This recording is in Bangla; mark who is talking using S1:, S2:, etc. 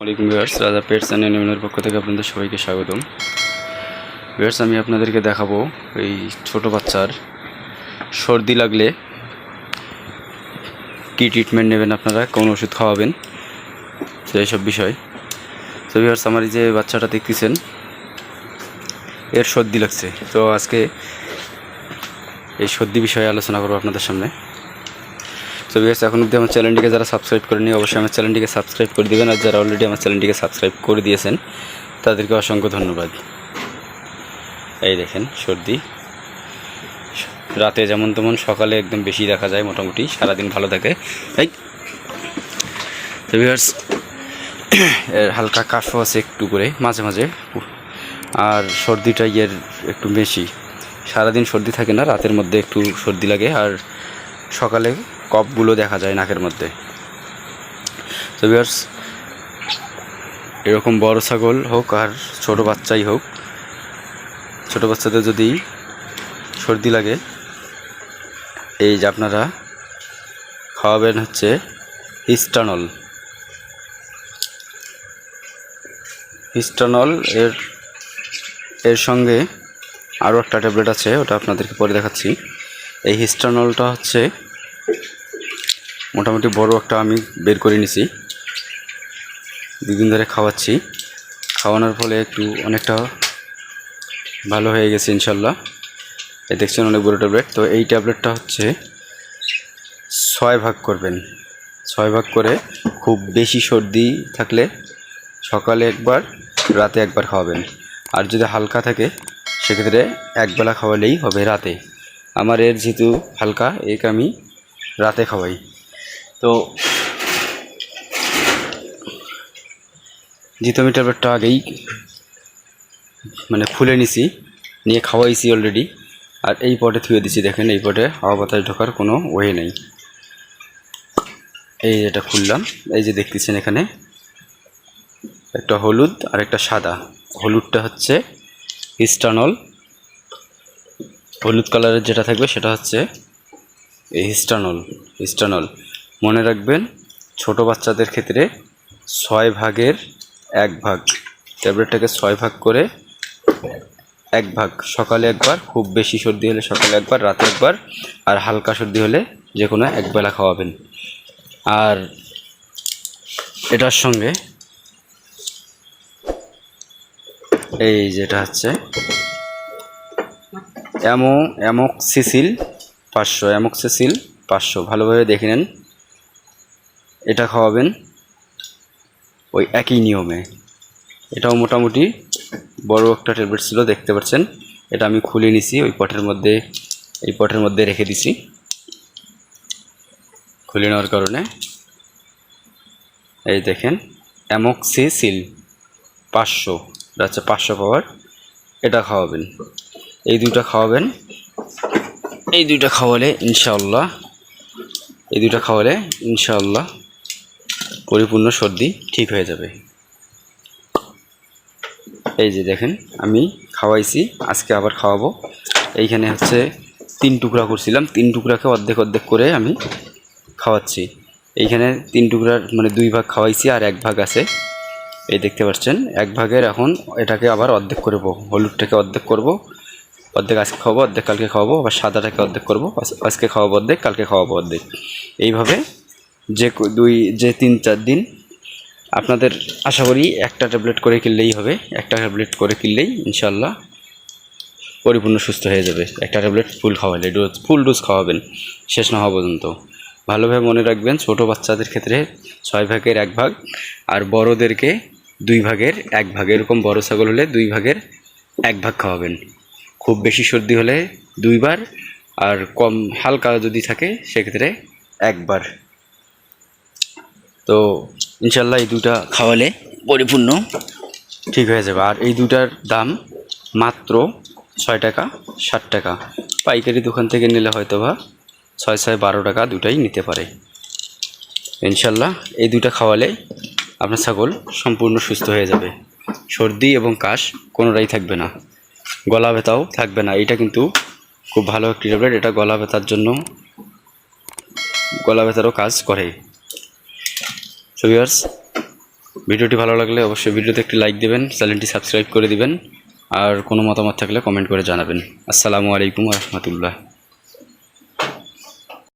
S1: ওয়ালাইকুম ভিউয়ার্স, রাজা পেটস অ্যান্ড অ্যানিমেলের পক্ষ থেকে আপনাদের সবাইকে স্বাগতম। ভিউয়ার্স, আমি আপনাদেরকে দেখাবো এই ছোট বাচ্চার সর্দি লাগলে কী ট্রিটমেন্ট নেবেন, আপনারা কোন ওষুধ খাওয়াবেন, তো এইসব বিষয়। তো ভিউয়ার্স, আমার এই যে বাচ্চাটা দেখতেছেন, এর সর্দি লাগছে। তো আজকে এই সর্দি বিষয়ে আলোচনা করবো আপনাদের সামনে। তো ভিউয়ার্স, এখন অবধি আমার চ্যানেলটিকে যারা সাবস্ক্রাইব করেনি, অবশ্যই আমার চ্যানেলটিকে সাবস্ক্রাইব করে দেবেন। আর যারা অলরেডি আমার চ্যানেলটিকে সাবস্ক্রাইব করে দিয়েছেন তাদেরকে অসংখ্য ধন্যবাদ। এই দেখেন সর্দি, রাতে যেমন তেমন, সকালে একদম বেশি দেখা যায়, মোটামুটি সারাদিন ভালো থাকে। এই তো ভিউয়ার্স, এর হালকা কাশও আছে একটু করে মাঝে মাঝে, আর সর্দিটা এর একটু বেশি। সারাদিন সর্দি থাকে না, রাতের মধ্যে একটু সর্দি লাগে, আর সকালে কফগুলো দেখা যায় নাকের মধ্যে। তো ভিউয়ার্স, এরকম বড় ছাগল হোক আর ছোট বাচ্চাই হোক, ছোট বাচ্চাদের যদি সর্দি লাগে, এই যে আপনারা খাওয়াবেন হচ্ছে হিস্টানল। এর সঙ্গে আরও একটা ট্যাবলেট আছে, ওটা আপনাদেরকে পরে দেখাচ্ছি। এই হিস্টানলটা হচ্ছে মোটামুটি বড় একটা, আমি বের করে নিছি, দুদিন ধরে খাওয়াচ্ছি। খাওয়ানোর ফলে একটু অনেকটা ভালো হয়ে গেছে ইনশাল্লাহ। এই দেখছেন অনেক বড় ট্যাবলেট। তো এই ট্যাবলেটটা হচ্ছে 6 ভাগ করবেন, 6 ভাগ করে খুব বেশি সর্দি থাকলে সকালে একবার, রাতে একবার খাওয়াবেন। আর যদি হালকা থাকে সেক্ষেত্রে একবেলা খাওয়ালেই হবে রাতে। আমার এর যেহেতু হালকা, একে আমি রাতে খাওয়াই। তো যেহেতু আমি ট্যাবলেটটা আগেই খুলে নিছি, নিয়ে খাওয়াইছি অলরেডি, আর এই পটে থুয়ে দিছি। দেখেন এই পটে হাওয়া বাতাস ঢোকার কোনো ওয়ে নেই। এই এটা খুললাম, এই যে দেখতেছেন এখানে একটা হলুদ আর একটা সাদা। হলুদটা হচ্ছে হিস্টানল, হলুদ কালারের যেটা থাকবে সেটা হচ্ছে এই হিস্টানল। মনে রাখবেন, ছোট বাচ্চাদের ক্ষেত্রে 6 ভাগের 1 ভাগ, ট্যাবলেটটাকে 6 ভাগ করে 1 ভাগ, সকালে একবার, খুব বেশি সর্দি হলে সকালে একবার, রাতে একবার, আর হালকা সর্দি হলে যে কোনো একবেলা খাওয়াবেন। আর এটার সঙ্গে এই যেটা হচ্ছে অ্যামোক্সিসিল 500, ভালোভাবে দেখে নেন। এটা খাওয়াবেন ওই একই নিয়মে। এটাও মোটামুটি বড় একটা ট্যাবলেট ছিল, দেখতে পাচ্ছেন। এটা আমি খুলে নিছি, ওই পটের মধ্যে, এই পটের মধ্যে রেখে দিছি। খুলে নেওয়ার কারণে এই দেখেন অ্যামোক্সিসিল 500, এটা হচ্ছে 500 পাওয়ার। এটা খাওয়াবেন, এই দুইটা খাওয়াবেন। এই দুইটা খাওয়ালে ইনশাআল্লাহ পরিপূর্ণ সর্দি ঠিক হয়ে যাবে। এই যে দেখেন আমি খাওয়াইছি, আজকে আবার খাওয়াবো। এইখানে হচ্ছে 3 টুকরা করছিলাম, 3 টুকরাকে অর্ধেক অর্ধেক করে আমি খাওয়াচ্ছি। এইখানে 3 টুকরার 2 ভাগ খাওয়াইছি, আর 1 ভাগ আছে, এই দেখতে পাচ্ছেন। 1 ভাগের এখন এটাকে আবার অর্ধেক করব, হলুদটাকে অর্ধেক করব, অর্ধেক আজকে খাওয়াবো, অর্ধেক কালকে খাওয়াবো। আবার সাদাটাকে অর্ধেক করব, আজকে খাওয়াবো অর্ধেক, কালকে খাওয়াবো অর্ধেক। এইভাবে যে 3-4 দিন আপনাদের আশা করি একটা ট্যাবলেট করে কিনলেই হবে। একটা ট্যাবলেট করে কিনলেই ইনশাল্লাহ পরিপূর্ণ সুস্থ হয়ে যাবে। একটা ট্যাবলেট ফুল ডোজ খাওয়াবেন শেষ না হওয়া পর্যন্ত। ভালোভাবে মনে রাখবেন, ছোট বাচ্চাদের ক্ষেত্রে 6 ভাগের 1 ভাগ, আর বড়োদেরকে 2 ভাগের 1 ভাগ। এরকম বড় ছাগল হলে 2 ভাগের 1 ভাগ খাওয়াবেন। খুব বেশি সর্দি হলে 2 বার, আর কম হালকা যদি থাকে সেক্ষেত্রে 1 বার। তো ইনশাল্লাহ এই দুটা খাওয়ালে পরিপূর্ণ ঠিক হয়ে যাবে। আর এই দুটার দাম মাত্র 6 টাকা 60 টাকা। পাইকারি দোকান থেকে নিলে হয়তো বা 6-12 টাকা দুটাই নিতে পারে। ইনশাল্লাহ এই দুটা খাওয়ালে আপনার ছাগল সম্পূর্ণ সুস্থ হয়ে যাবে। সর্দি এবং কাশ কোনোটাই থাকবে না, গলা ব্যথাও থাকবে না। এটা কিন্তু খুব ভালো একটি ট্যাবলেট, এটা গলা ব্যথারও কাজ করে। সো ভিউয়ার্স, ভিডিওটি ভালো লাগলে অবশ্যই ভিডিওতে একটি লাইক দেবেন, চ্যানেলটি সাবস্ক্রাইব করে দিবেন, আর কোনো মতামত থাকলে কমেন্ট করে জানাবেন। আসসালামু আলাইকুম ওয়া রাহমাতুল্লাহ।